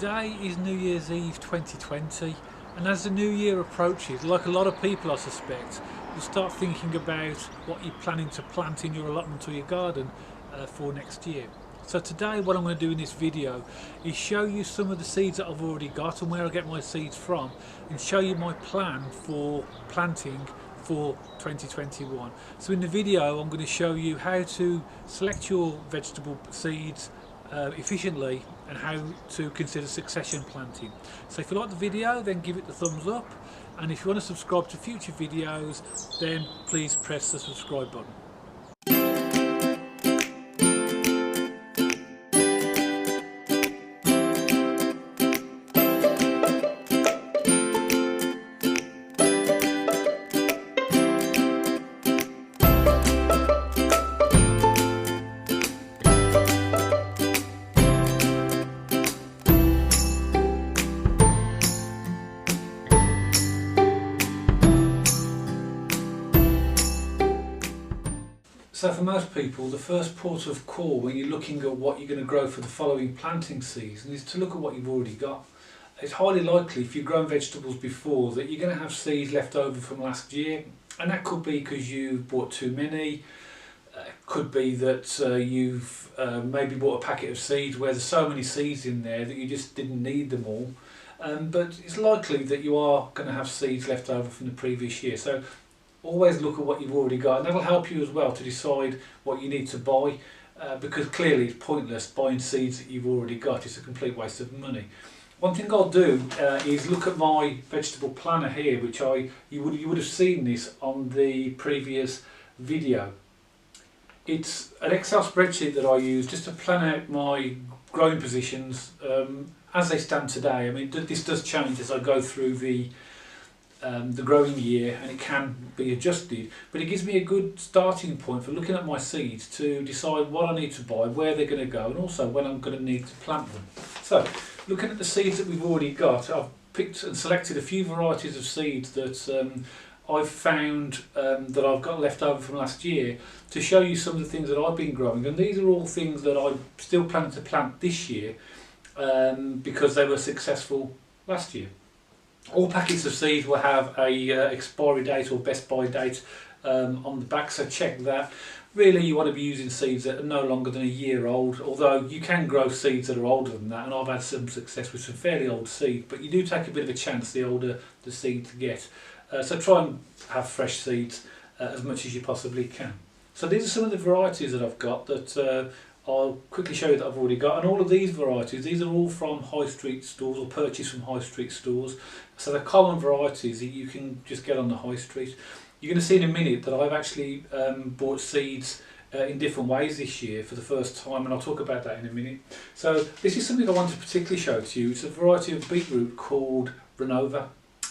Today is New Year's Eve 2020, and as the new year approaches, like a lot of people I suspect, you'll start thinking about what you're planning to plant in your allotment or your garden for next year. So today what I'm going to do in this video is show you some of the seeds that I've already got and where I get my seeds from, and show you my plan for planting for 2021. So in the video I'm going to show you how to select your vegetable seeds efficiently and how to consider succession planting. So if you like the video, then give it the thumbs up, and if you want to subscribe to future videos, then please press the subscribe button. So for most people, the first port of call when you're looking at what you're going to grow for the following planting season is to look at what you've already got. It's highly likely, if you've grown vegetables before, that you're going to have seeds left over from last year, and that could be because you've bought too many. Could be that you've maybe bought a packet of seeds where there's so many seeds in there that you just didn't need them all. But it's likely that you are going to have seeds left over from the previous year. So always look at what you've already got, and that'll help you as well to decide what you need to buy, because clearly it's pointless buying seeds that you've already got. It's a complete waste of money. One thing I'll do is look at my vegetable planner here, which you would have seen this on the previous video. It's an Excel spreadsheet that I use just to plan out my growing positions as they stand today. I mean, this does change as I go through the growing year, and it can be adjusted, but it gives me a good starting point for looking at my seeds to decide what I need to buy, where they're going to go, and also when I'm going to need to plant them. So looking at the seeds that we've already got, I've picked and selected a few varieties of seeds that I've found that I've got left over from last year to show you some of the things that I've been growing, and these are all things that I still plan to plant this year because they were successful last year. All packets of seeds will have a expiry date or best by date on the back, so check that. Really, you want to be using seeds that are no longer than a year old, although you can grow seeds that are older than that, and I've had some success with some fairly old seeds, but you do take a bit of a chance the older the seed to get. So try and have fresh seeds as much as you possibly can. So these are some of the varieties that I've got that I'll quickly show you that I've already got, and all of these varieties, these are all from high street stores or purchased from high street stores. So they're common varieties that you can just get on the high street. You're going to see in a minute that I've actually bought seeds in different ways this year for the first time, and I'll talk about that in a minute. So this is something I want to particularly show to you. It's a variety of beetroot called Renova,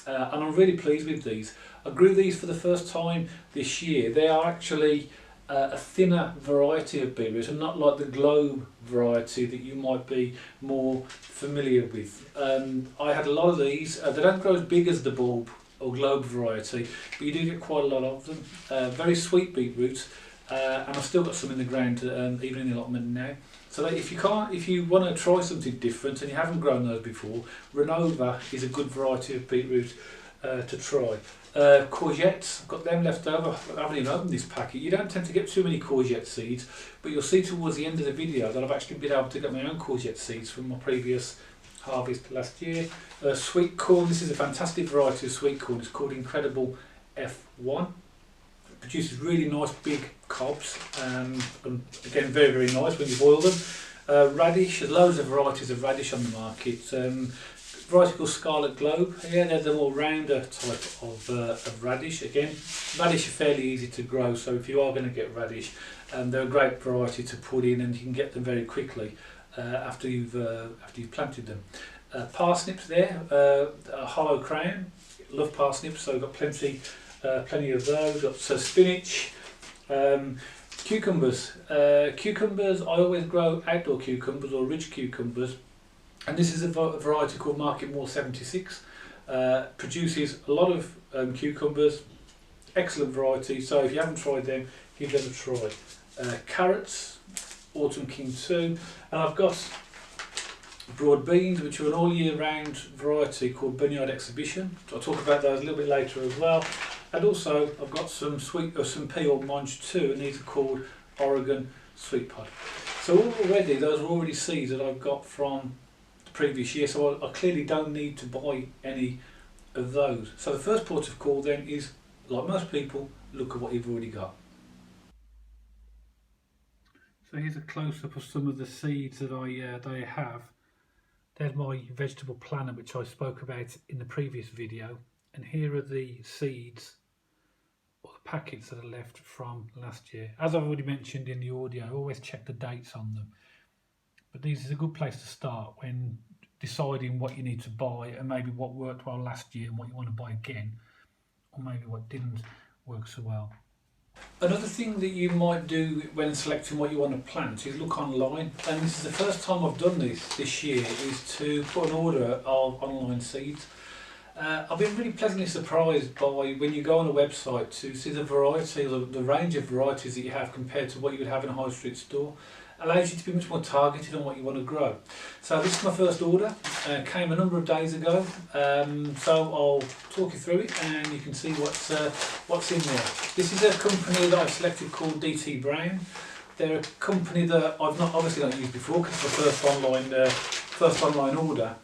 and I'm really pleased with these. I grew these for the first time this year. They are actually a thinner variety of beetroot, and not like the globe variety that you might be more familiar with. I had a lot of these. They don't grow as big as the bulb or globe variety, but you do get quite a lot of them. Very sweet beetroot, and I've still got some in the ground, even in the allotment now. So that if you want to try something different and you haven't grown those before, Renova is a good variety of beetroot to try. Courgettes, I've got them left over. I haven't even opened this packet. You don't tend to get too many courgette seeds, but you'll see towards the end of the video that I've actually been able to get my own courgette seeds from my previous harvest last year. Sweet corn, this is a fantastic variety of sweet corn. It's called Incredible F1. It produces really nice big cobs, and again very, very nice when you boil them. Radish, there's loads of varieties of radish on the market. Variety called Scarlet Globe. Yeah, they're the more rounder type of radish. Again, radish are fairly easy to grow, so if you are going to get radish, they're a great variety to put in, and you can get them very quickly after you've planted them. Parsnips there, a hollow crown. Love parsnips, so I've got plenty of those. Got spinach. Cucumbers. Cucumbers, I always grow outdoor cucumbers or ridge cucumbers. And this is a variety called Market More 76. Produces a lot of cucumbers, excellent variety. So if you haven't tried them, give them a try. Carrots, Autumn King 2, and I've got broad beans, which are an all year round variety called Bunyard Exhibition. I'll talk about those a little bit later as well. And also I've got some some pea or mange too, and these are called Oregon Sweet Pod. So already those are already seeds that I've got from the previous year, so I clearly don't need to buy any of those. So the first port of call then is, like most people, look at what you've already got. So here's a close-up of some of the seeds that I have. There's my vegetable planner, which I spoke about in the previous video, and here are the seeds or the packets that are left from last year. As I've already mentioned in the audio, I always check the dates on them, but this is a good place to start when deciding what you need to buy and maybe what worked well last year and what you want to buy again, or maybe what didn't work so well. Another thing that you might do when selecting what you want to plant is look online, and this is the first time I've done this year, is to put an order of online seeds. I've been really pleasantly surprised by when you go on a website to see the variety, the range of varieties that you have compared to what you would have in a high street store. Allows you to be much more targeted on what you want to grow. So this is my first order, came a number of days ago, so I'll talk you through it and you can see what's in there. This is a company that I've selected called DT Brown. They're a company that I've obviously not used before because it's the first online order,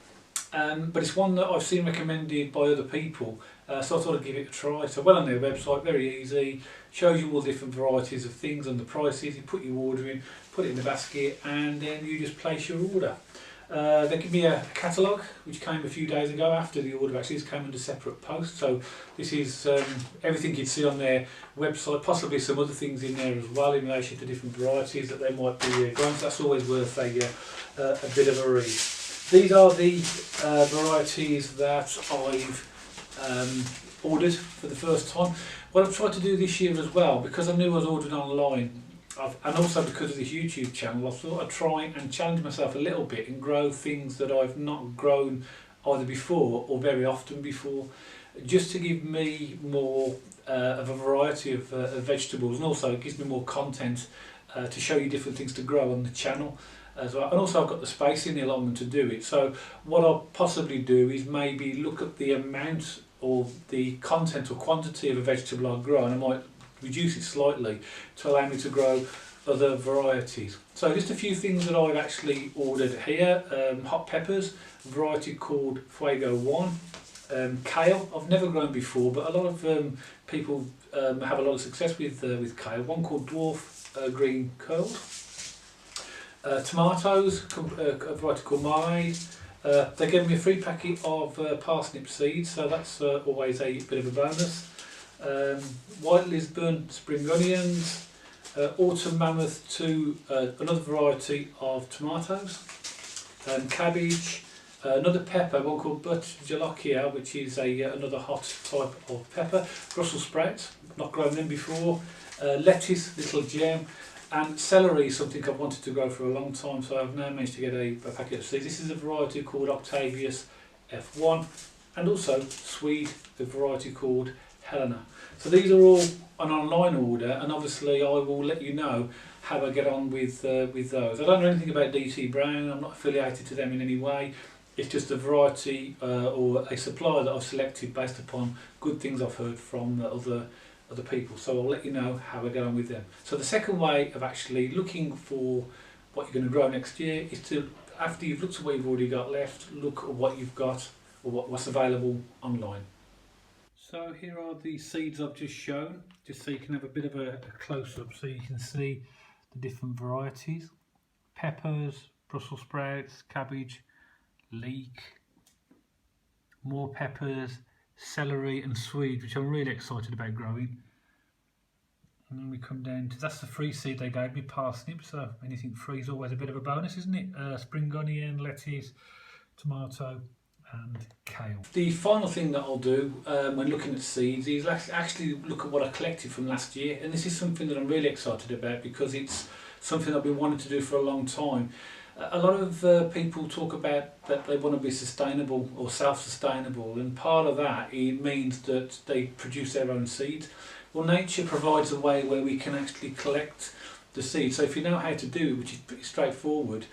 but it's one that I've seen recommended by other people, so I thought I'd give it a try. So well on their website, very easy, shows you all the different varieties of things and the prices. You put your order in, put it in the basket, and then you just place your order. They give me a catalogue which came a few days ago after the order. Actually, this came under separate post, so this is everything you'd see on their website, possibly some other things in there as well in relation to different varieties that they might be growing. So that's always worth a bit of a read. These are the varieties that I've ordered for the first time. What I've tried to do this year as well, because I knew I was ordering online, and also because of this YouTube channel, I thought I'd try and challenge myself a little bit and grow things that I've not grown either before or very often before, just to give me more of a variety of vegetables, and also it gives me more content to show you different things to grow on the channel as well. And also I've got the space in the allotment to do it, so what I'll possibly do is maybe look at the amount or the content or quantity of a vegetable I grow, and I might reduce it slightly to allow me to grow other varieties. So just a few things that I've actually ordered here. Hot peppers, a variety called Fuego 1. Kale, I've never grown before, but a lot of people have a lot of success with kale. One called Dwarf Green Curled. Tomatoes, a variety called Marmalade. They gave me a free packet of parsnip seeds, so that's always a bit of a bonus. White Lisbon spring onions, Autumn Mammoth 2, another variety of tomatoes, cabbage, another pepper, one called But Jalokia, which is another hot type of pepper, Brussels sprouts, not grown them before, lettuce, little gem, and celery, something I've wanted to grow for a long time, so I've now managed to get a packet of seeds. This is a variety called Octavius F1, and also Swede, the variety called Helena. So these are all an online order, and obviously I will let you know how I get on with those. I don't know anything about DT Brown, I'm not affiliated to them in any way. It's just a variety or a supplier that I've selected based upon good things I've heard from other people, so I'll let you know how I get on with them. So the second way of actually looking for what you're going to grow next year is to, after you've looked at what you've already got left, look at what you've got or what's available online. So here are the seeds I've just shown, just so you can have a bit of a close-up, so you can see the different varieties. Peppers, Brussels sprouts, cabbage, leek, more peppers, celery and Swede, which I'm really excited about growing. And then we come down to, that's the free seed they gave me, parsnip, so anything free is always a bit of a bonus, isn't it? Spring onion, lettuce, tomato and kale. The final thing that I'll do when looking at seeds is actually look at what I collected from last year, and this is something that I'm really excited about because it's something I've been wanting to do for a long time. A lot of people talk about that they want to be sustainable or self-sustainable, and part of that it means that they produce their own seeds. Well, nature provides a way where we can actually collect the seeds. So if you know how to do it, which is pretty straightforward,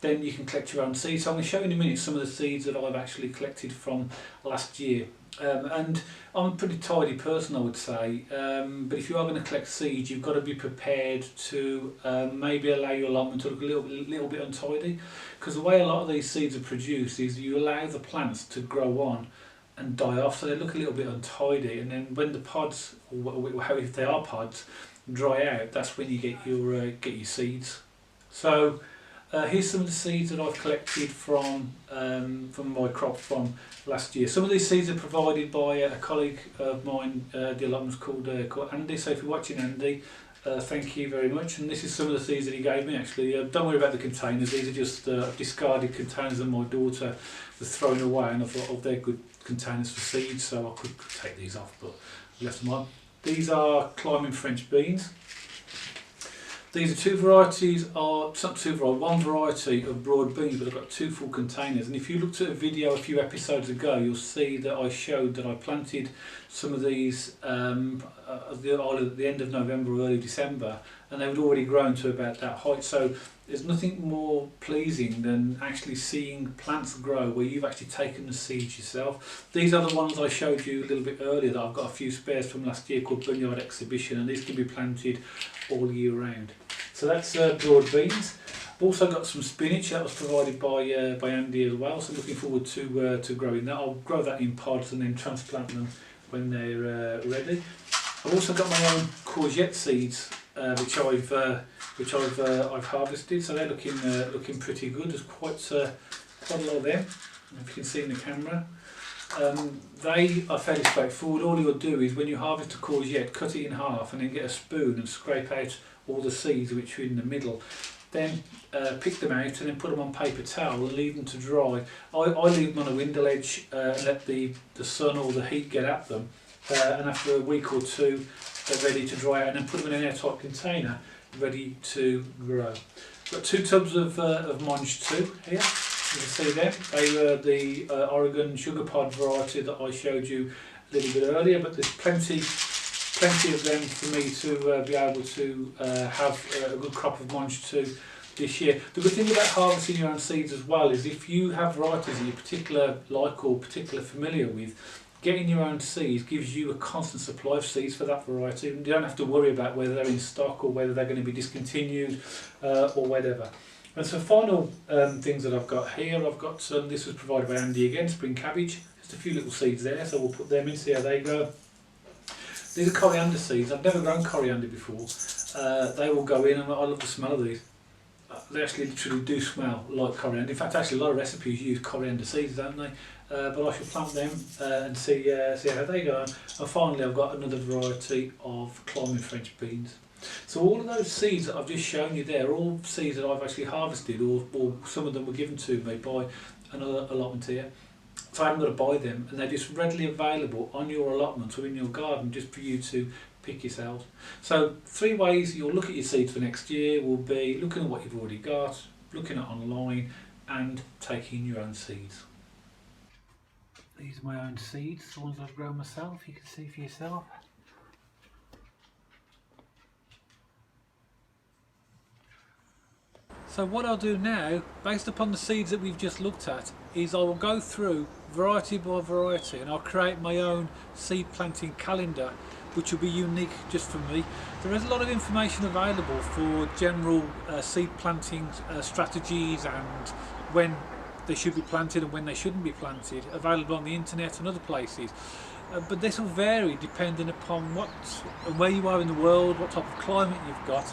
then you can collect your own seeds. So I'm going to show you in a minute some of the seeds that I've actually collected from last year. And I'm a pretty tidy person, I would say, but if you are going to collect seeds, you've got to be prepared to maybe allow your allotment to look a little bit untidy, because the way a lot of these seeds are produced is you allow the plants to grow on and die off, so they look a little bit untidy, and then when the pods, or if they are pods, dry out, that's when you get your seeds. So here's some of the seeds that I've collected from my crop from last year. Some of these seeds are provided by a colleague of mine, the allotment's called Andy, so if you're watching, Andy, thank you very much. And this is some of the seeds that he gave me actually. Don't worry about the containers, these are just discarded containers that my daughter was throwing away, and I thought, oh, they're good containers for seeds, so I could take these off, but I left them on. These are climbing French beans. These are two varieties, one variety of broad beans, but I've got two full containers. And if you looked at a video a few episodes ago, you'll see that I showed that I planted some of these at the end of November or early December, and they had already grown to about that height. So there's nothing more pleasing than actually seeing plants grow where you've actually taken the seeds yourself. These are the ones I showed you a little bit earlier that I've got a few spares from last year called Bunyard Exhibition, and these can be planted all year round. So that's broad beans. I've also got some spinach that was provided by Andy as well, so looking forward to growing that. I'll grow that in pods and then transplant them when they're ready. I've also got my own courgette seeds, which I've harvested. So they're looking pretty good. There's quite a lot of them, if you can see in the camera. They are fairly straightforward. All you'll do is when you harvest a courgette, cut it in half and then get a spoon and scrape out all the seeds which are in the middle. Then pick them out and then put them on paper towel and leave them to dry. I leave them on a window ledge and let the sun or the heat get at them, and after a week or two they're ready to dry out, and then put them in an airtight container ready to grow. Got 2 tubs of Monge 2 here. You can see them. They were the Oregon sugar pod variety that I showed you a little bit earlier, but there's plenty of them for me to be able to have a good crop of Monge 2 this year. The good thing about harvesting your own seeds as well is if you have varieties that you particularly like or particularly familiar with, getting your own seeds gives you a constant supply of seeds for that variety. You don't have to worry about whether they're in stock or whether they're going to be discontinued or whatever. And so final things that I've got here, I've got some, this was provided by Andy again, spring cabbage, just a few little seeds there, so we'll put them in, see how they grow. These are coriander seeds. I've never grown coriander before. They will go in, and I love the smell of these. They actually literally do smell like coriander. In fact, actually a lot of recipes use coriander seeds, don't they? But I shall plant them and see how they go. And finally I've got another variety of climbing French beans. So all of those seeds that I've just shown you there are all seeds that I've actually harvested, or some of them were given to me by another allotment here. So I haven't got to buy them, and they're just readily available on your allotment or in your garden just for you to pick yourselves. So 3 ways you'll look at your seeds for next year will be looking at what you've already got, looking at online, and taking your own seeds. These are my own seeds, the ones I've grown myself, you can see for yourself. So what I'll do now, based upon the seeds that we've just looked at, is I will go through variety by variety and I'll create my own seed planting calendar, which will be unique just for me. There is a lot of information available for general seed planting strategies and when they should be planted and when they shouldn't be planted, available on the internet and other places. But this will vary depending upon where you are in the world, what type of climate you've got,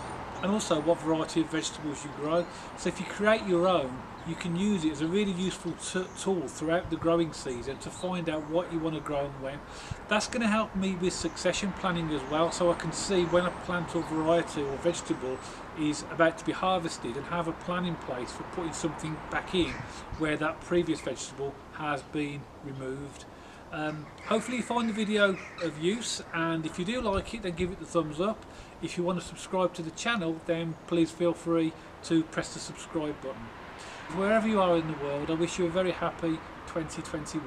and also what variety of vegetables you grow. So if you create your own, you can use it as a really useful tool throughout the growing season to find out what you want to grow and when. That's going to help me with succession planning as well, so I can see when a plant or variety or vegetable is about to be harvested and have a plan in place for putting something back in where that previous vegetable has been removed. Hopefully you find the video of use, and if you do like it then give it the thumbs up. If you want to subscribe to the channel then please feel free to press the subscribe button. Wherever you are in the world, I wish you a very happy 2021.